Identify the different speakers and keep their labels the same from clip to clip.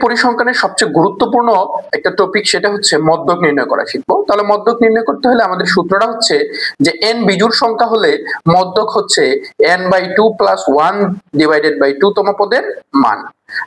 Speaker 1: পরিসংখ্যানের সবচেয়ে গুরুত্বপূর্ণ একটা টপিক, সেটা হচ্ছে মদ্যক নির্ণয় করা শিখবো। তাহলে মদ্যক নির্ণয় করতে হলে আমাদের সূত্রটা হচ্ছে যে n বিজোড় সংখ্যা হলে মদ্যক হচ্ছে n/2 + 1 ডিভাইডেড বাই 2 তম পদের মান।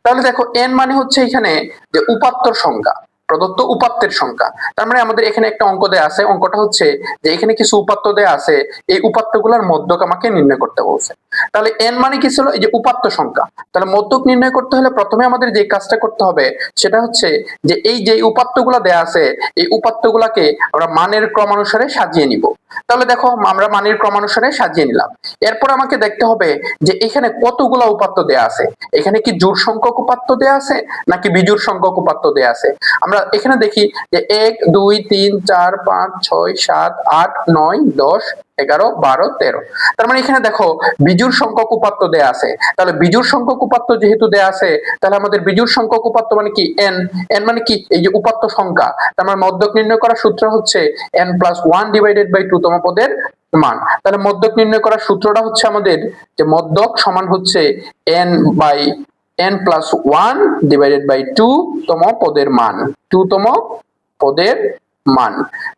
Speaker 1: তাহলে দেখো n মানে হচ্ছে এখানে যে উপাত্তর সংখ্যা, প্রদত্ত উপাত্তের সংখ্যা। তার মানে আমাদের এখানে একটা অঙ্ক দেয়া আছে, অঙ্কটা হচ্ছে যে এখানে কিছু উপাত্ত দেয়া আছে, এই উপাত্তগুলোর মধ্যক আমাকে নির্ণয় করতে বলছে। তাহলে n মানে কি ছিল? এই যে উপাত্ত সংখ্যা। তাহলে মধ্যক নির্ণয় করতে হলে প্রথমে আমাদের যে কাজটা করতে হবে সেটা হচ্ছে যে এই যে উপাত্তগুলো দেয়া আছে, এই উপাত্তগুলোকে আমরা মানের ক্রমানুসারে সাজিয়ে নিব। তাহলে দেখো আমরা মানের ক্রমানুসারে সাজিয়ে নিলাম। এরপর আমাকে দেখতে হবে যে এখানে কতগুলো উপাত্ত দেয়া আছে, এখানে কি জোড় সংখ্যক উপাত্ত দেয়া আছে নাকি বিজোড় সংখ্যক উপাত্ত দেয়া আছে। আমরা এখানে দেখি যে 1 2 3 4 5 6 7 8 9 10 11 12 13। তার মানে এখানে দেখো বিজোড় সংখ্যক উপাত্ত দেয়া আছে। তাহলে বিজোড় সংখ্যক উপাত্ত যেহেতু দেয়া আছে, তাহলে আমাদের বিজোড় সংখ্যক উপাত্ত মানে কি n। n মানে কি? এই যে উপাত্ত সংখ্যা। তার মানে মধ্যক নির্ণয় করার সূত্র হচ্ছে n+1 ডিভাইডেড বাই 2 তম পদের মান। তাহলে মধ্যক নির্ণয় করার সূত্রটা হচ্ছে আমাদের যে মধ্যক সমান হচ্ছে n+1 ডিভাইডেড বাই 2 তম পদের মান, 2 তম পদের মান।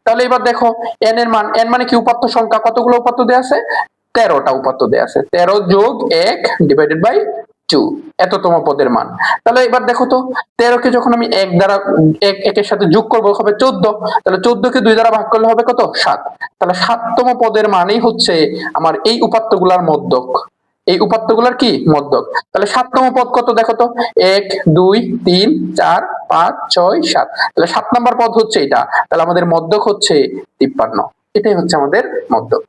Speaker 1: তাহলে এবার দেখো n এর মান, n মানে কি উপাত্ত সংখ্যা, কতগুলো উপাত্ত দেয়া আছে? 13টা উপাত্ত দেয়া আছে। 13 যোগ 1 ডিভাইডেড বাই 2 এততম পদের মান। তাহলে এবার দেখো তো 13 কে যখন আমি 1 দ্বারা একের সাথে যোগ করব হবে 14। তাহলে 14 কে 2 দ্বারা ভাগ করলে হবে কত? 7। তাহলে 7তম পদের মানেই হচ্ছে আমার এই উপাত্তগুলোর মধ্যক, এই উপাত্তগুলোর কি মধ্যক। তাহলে 7তম পদ কত দেখো তো? 1 2 3 4 5 6 7। তাহলে 7 নম্বর পদ হচ্ছে এটা। তাহলে আমাদের মধ্যক হচ্ছে 53। এটাই হচ্ছে আমাদের মধ্যক।